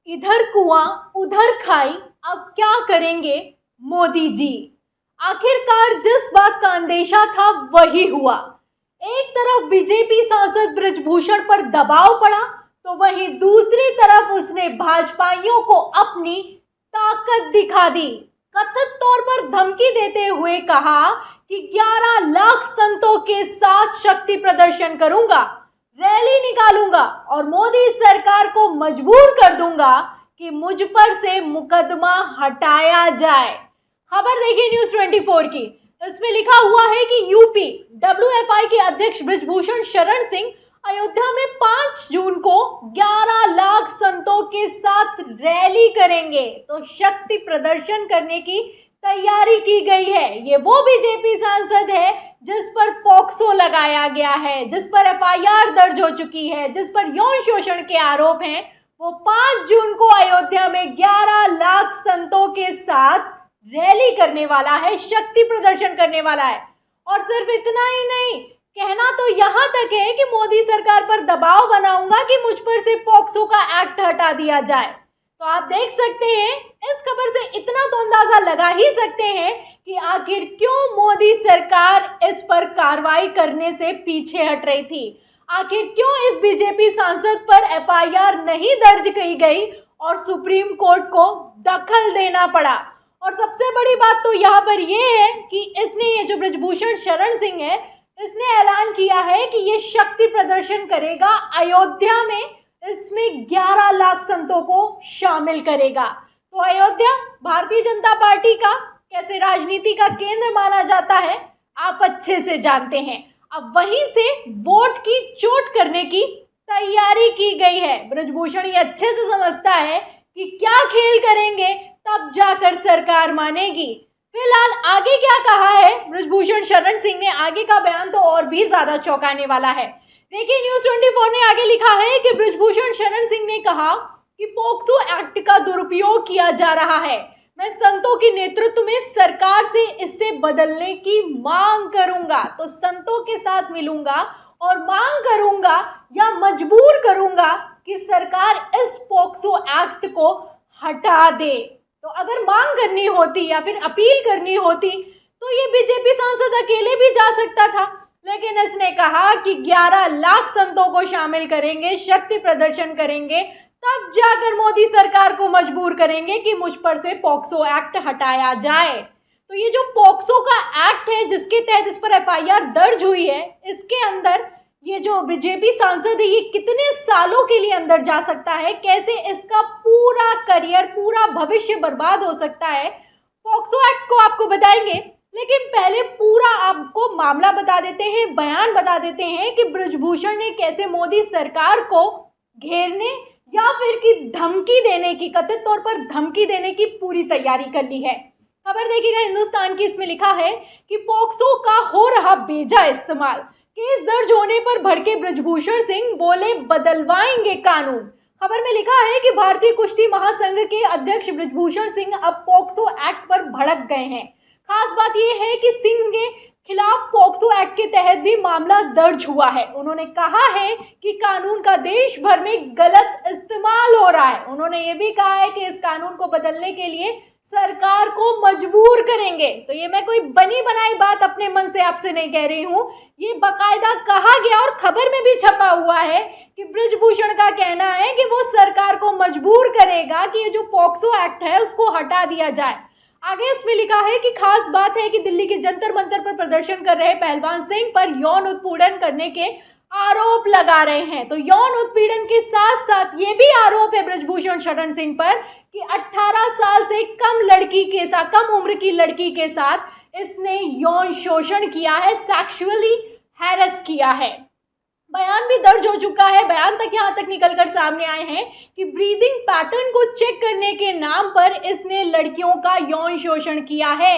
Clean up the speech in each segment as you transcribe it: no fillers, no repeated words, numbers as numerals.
इधर कुआं उधर खाई, अब क्या करेंगे मोदी जी। आखिरकार जिस बात का अंदेशा था वही हुआ। एक तरफ बीजेपी सांसद बृजभूषण पर दबाव पड़ा तो वहीं दूसरी तरफ उसने भाजपाइयों को अपनी ताकत दिखा दी। कथित तौर पर धमकी देते हुए कहा कि 11 लाख संतों के साथ शक्ति प्रदर्शन करूंगा, रैली निकालूंगा और मोदी सरकार को मजबूर कर दूंगा कि मुझ पर से मुकदमा हटाया जाए। खबर देखिए न्यूज़ 24 की। इसमें लिखा हुआ है कि यूपी डब्ल्यूएफआई के अध्यक्ष बृजभूषण शरण सिंह अयोध्या में 5 जून को 11 लाख संतों के साथ रैली करेंगे, तो शक्ति प्रदर्शन करने की तैयारी की गई है। ये वो बीजेपी सांसद है जिस पर पॉक्सो लगाया गया है, जिस पर एफआईआर दर्ज हो चुकी है, जिस पर यौन शोषण के आरोप हैं, वो 5 जून को अयोध्या में 11 लाख संतों के साथ रैली करने वाला है, शक्ति प्रदर्शन करने वाला है। और सिर्फ इतना ही नहीं, कहना तो यहाँ तक है कि मोदी सरकार पर दबाव बनाऊंगा कि मुझ पर से पॉक्सो का एक्ट हटा दिया जाए। तो आप देख सकते हैं, इस खबर से इतना तो अंदाजा लगा ही सकते हैं कि आखिर क्यों मोदी सरकार इस पर कार्रवाई करने से पीछे हट रही थी। आखिर क्यों इस बीजेपी सांसद पर एफआईआर नहीं दर्ज की गई और सुप्रीम कोर्ट को दखल देना पड़ा। और सबसे बड़ी बात तो यहाँ पर यह है कि इसने, ये जो बृजभूषण शरण सिंह है, इसने ऐलान किया है कि ये शक्ति प्रदर्शन करेगा अयोध्या में, इसमें 11 लाख संतों को शामिल करेगा। तो अयोध्या भारतीय जनता पार्टी का कैसे राजनीति का केंद्र माना जाता है, आप अच्छे से जानते हैं। अब वहीं से वोट की चोट करने की तैयारी की गई है। बृजभूषण ये अच्छे से समझता है कि क्या खेल करेंगे तब जाकर सरकार मानेगी। फिलहाल आगे क्या कहा है बृजभूषण शरण सिंह ने, आगे का बयान तो और भी ज्यादा चौंकाने वाला है। देखिए न्यूज़ 24 ने आगे लिखा है कि बृजभूषण शरण सिंह ने कहा कि पॉक्सो एक्ट का दुरुपयोग किया जा रहा है। मैं संतों के नेतृत्व में सरकार से इसे बदलने की मांग करूंगा। तो संतों के साथ मिलूंगा और मांग करूंगा या मजबूर करूंगा कि सरकार इस पॉक्सो एक्ट को हटा दे। तो अगर मांग करनी होती या फिर अपील करनी होती तो ये बीजेपी सांसद अकेले भी जा सकता था, लेकिन इसने कहा कि 11 लाख संतों को शामिल करेंगे, शक्ति प्रदर्शन करेंगे, तब जाकर मोदी सरकार को मजबूर करेंगे कि मुझ पर से पॉक्सो एक्ट हटाया जाए। तो ये जो पॉक्सो का एक्ट है जिसके तहत इस पर एफआईआर दर्ज हुई है, इसके अंदर ये जो बीजेपी सांसद है ये कितने सालों के लिए अंदर जा सकता है, कैसे इसका पूरा करियर, पूरा भविष्य बर्बाद हो सकता है, पॉक्सो एक्ट को आपको बताएंगे। लेकिन पहले पूरा आपको मामला बता देते हैं, बयान बता देते हैं कि बृजभूषण ने कैसे मोदी सरकार को घेरने या फिर की धमकी देने की, कथित तौर पर धमकी देने की पूरी तैयारी कर ली है। खबर देखिएगा हिंदुस्तान की। इसमें लिखा है कि पॉक्सो का हो रहा बेजा इस्तेमाल, केस दर्ज होने पर भड़के बृजभूषण सिंह, बोले बदलवाएंगे कानून। खबर में लिखा है कि भारतीय कुश्ती महासंघ के अध्यक्ष बृजभूषण सिंह अब पॉक्सो एक्ट पर भड़क गए हैं। खास बात यह है कि सिंह के खिलाफ पॉक्सो एक्ट के तहत भी मामला दर्ज हुआ है। उन्होंने कहा है कि कानून का देश भर में गलत इस्तेमाल हो रहा है। उन्होंने ये भी कहा है कि इस कानून को बदलने के लिए सरकार को मजबूर करेंगे। तो ये मैं कोई बनी बनाई बात अपने मन से आपसे नहीं कह रही हूँ, ये बाकायदा कहा गया और खबर में भी छपा हुआ है कि बृजभूषण का कहना है कि वो सरकार को मजबूर करेगा कि ये जो पॉक्सो एक्ट है उसको हटा दिया जाए। आगे इसमें लिखा है कि खास बात है कि दिल्ली के जंतर मंतर पर प्रदर्शन कर रहे पहलवान सिंह पर यौन उत्पीड़न करने के आरोप लगा रहे हैं। तो यौन उत्पीड़न के साथ साथ ये भी आरोप है बृजभूषण शरण सिंह पर कि 18 साल से कम लड़की के साथ, कम उम्र की लड़की के साथ इसने यौन शोषण किया है, सेक्सुअली हैरेस किया है। बयान भी दर्ज हो चुका है। बयान तक यहाँ तक निकलकर सामने आए हैं कि ब्रीदिंग पैटर्न को चेक करने के नाम पर इसने लड़कियों का यौन शोषण किया है।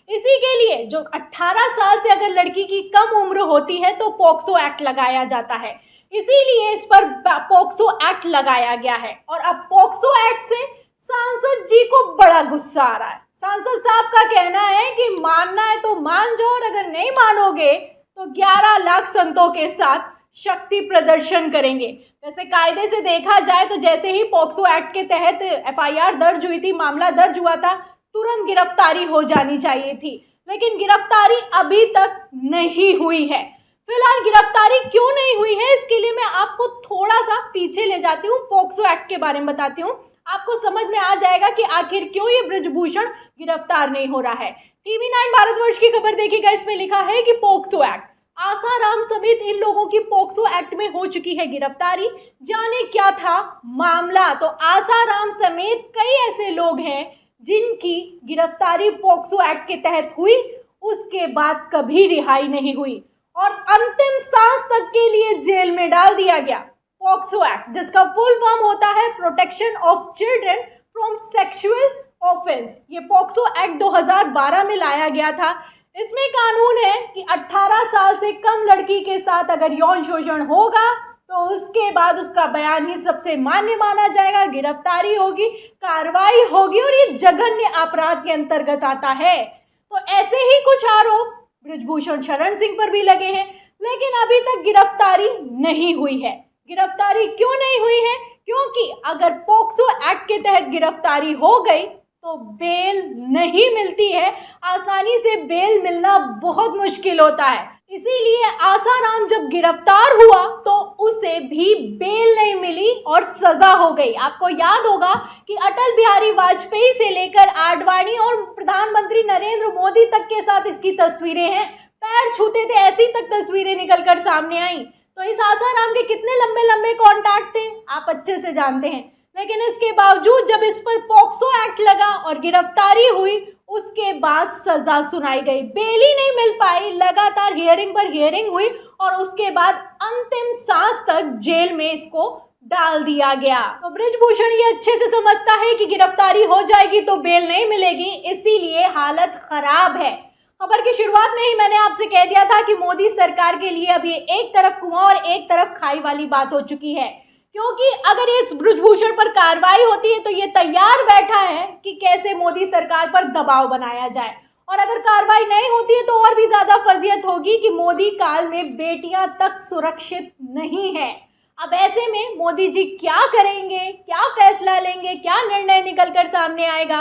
इसी के लिए जो 18 साल से अगर लड़की की कम उम्र होती है तो पॉक्सो एक्ट लगाया जाता है, इसीलिए इस पर पॉक्सो एक्ट लगाया गया है। और अब पॉक्सो एक्ट से सांसद जी को बड़ा गुस्सा आ रहा है। सांसद साहब का कहना है कि मानना है तो मान जाओ और अगर नहीं मानोगे तो 11 लाख संतों के साथ शक्ति प्रदर्शन करेंगे। वैसे कायदे से देखा जाए तो जैसे ही पॉक्सो एक्ट के तहत एफआईआर दर्ज हुई थी, मामला दर्ज हुआ था, तुरंत गिरफ्तारी हो जानी चाहिए थी, लेकिन गिरफ्तारी अभी तक नहीं हुई है। फिलहाल गिरफ्तारी क्यों नहीं हुई है, इसके लिए मैं आपको थोड़ा सा पीछे ले जाती हूँ, पॉक्सो एक्ट के बारे में बताती हूँ। आपको समझ में आ जाएगा कि आखिर क्यों ये ब्रजभूषण गिरफ्तार नहीं हो रहा है। TV9 भारतवर्ष की खबर देखिएगा, इसमें लिखा है कि पॉक्सो एक्ट, आसाराम समेत इन लोगों की पॉक्सो एक्ट में हो चुकी है गिरफ्तारी। जाने क्या था मामला। तो आसाराम समेत कई ऐसे लोग हैं जिनकी गिरफ्तारी पॉक्सो एक्ट के तहत हुई, उसके बाद कभी रिहाई नहीं हुई और अंतिम सांस तक के लिए जेल में डाल दिया गया। पॉक्सो एक्ट, जिसका फुल फॉर्म होता है protection of children from sexual offence, ये पॉक्सो एक्ट 2012 में लाया गया था। इसमें कानून है कि 18 साल से कम लड़की के साथ अगर यौन शोषण होगा तो उसके बाद उसका बयान ही सबसे मान्य माना जाएगा, गिरफ्तारी होगी, कार्रवाई होगी और ये जघन्य अपराध के अंतर्गत आता है। तो ऐसे ही कुछ आरोप ब्रजभूषण शरण सिंह पर भी लगे हैं, लेकिन अभी तक गिरफ्तारी नहीं हुई है। गिरफ्तारी क्यों नहीं हुई है? क्योंकि अगर पॉक्सो एक्ट के तहत गिरफ्तारी हो गई तो बेल नहीं मिलती है, आसानी से बेल मिलना बहुत मुश्किल होता है। इसीलिए आसाराम जब गिरफ्तार हुआ तो उसे भी बेल नहीं मिली और सजा हो गई। आपको याद होगा कि अटल बिहारी वाजपेयी से लेकर आडवाणी और प्रधानमंत्री नरेंद्र मोदी तक के साथ इसकी तस्वीरें हैं, पैर छूते थे ऐसी तक तस्वीरें निकलकर सामने आई। तो इस आसाराम के कितने लंबे लंबे कॉन्टैक्ट थे आप अच्छे से जानते हैं, लेकिन इसके बावजूद जब इस पर पॉक्सो एक्ट लगा और गिरफ्तारी हुई, उसके बाद सजा सुनाई गई, बेल ही नहीं मिल पाई, लगातार हियरिंग पर हियरिंग हुई और उसके बाद अंतिम सांस तक जेल में इसको डाल दिया गया। तो ब्रजभूषण ये अच्छे से समझता है कि गिरफ्तारी हो जाएगी तो बेल नहीं मिलेगी, इसीलिए हालत खराब है। खबर की शुरुआत में ही मैंने आपसे कह दिया था कि मोदी सरकार के लिए अब ये एक तरफ कुआं और एक तरफ खाई वाली बात हो चुकी है, क्योंकि अगर इस ब्रजभूषण पर कार्रवाई होती है तो ये तैयार बैठा है कि कैसे मोदी सरकार पर दबाव बनाया जाए, और अगर कार्रवाई नहीं होती है तो और भी ज्यादा फजीयत होगी कि मोदी काल में बेटियां तक सुरक्षित नहीं है। अब ऐसे में मोदी जी क्या करेंगे, क्या फैसला लेंगे, क्या निर्णय निकल कर सामने आएगा,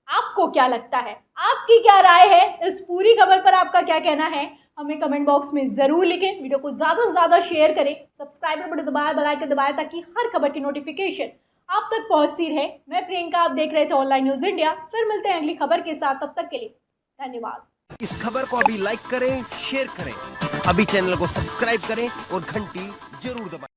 आपको क्या लगता है? आपकी क्या राय है? इस पूरी खबर पर आपका क्या कहना है हमें कमेंट बॉक्स में जरूर लिखें। वीडियो को ज्यादा से ज्यादा शेयर करें, सब्सक्राइब बटन दबाएं, बेल आइकन दबाएं ताकि हर खबर की नोटिफिकेशन आप तक पहुंचती रहे। मैं प्रियंका, आप देख रहे थे ऑनलाइन न्यूज इंडिया। फिर मिलते हैं अगली खबर के साथ, तब तक के लिए धन्यवाद। इस खबर को अभी लाइक करें, शेयर करें, अभी चैनल को सब्सक्राइब करें और घंटी जरूर दबाएं।